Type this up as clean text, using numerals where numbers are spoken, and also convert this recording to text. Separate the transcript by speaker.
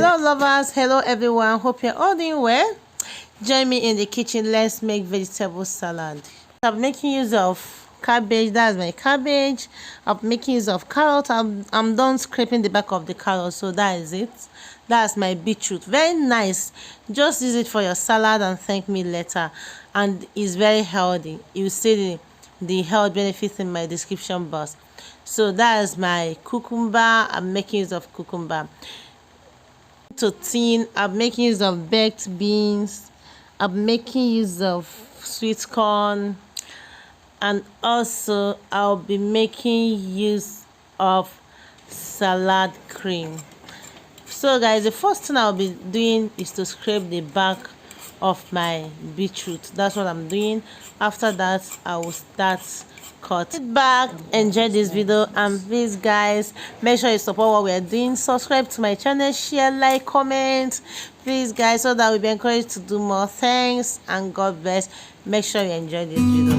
Speaker 1: Hello lovers, hello everyone, hope you're all doing well. Join me in the kitchen. Let's make vegetable salad. I'm making use of cabbage. That's my cabbage. I'm making use of carrot. I'm done scraping the back of the carrot, so that is it. That's my beetroot. Very nice. Just use it for your salad and thank me later. And it's very healthy. You see the health benefits in my description box. So that's my cucumber. I'm making use of cucumber. To tin, I'm making use of baked beans. I'm making use of sweet corn, and also I'll be making use of salad cream. So guys, the first thing I'll be doing is to scrape the back of my beetroot. That's what I'm doing. After that, I will start cut. Sit back, enjoy this video, and please guys, make sure you support what we are doing. Subscribe to my channel, share, like, comment, please guys, so that we'll be encouraged to do more. Thanks and God bless. Make sure you enjoy this video.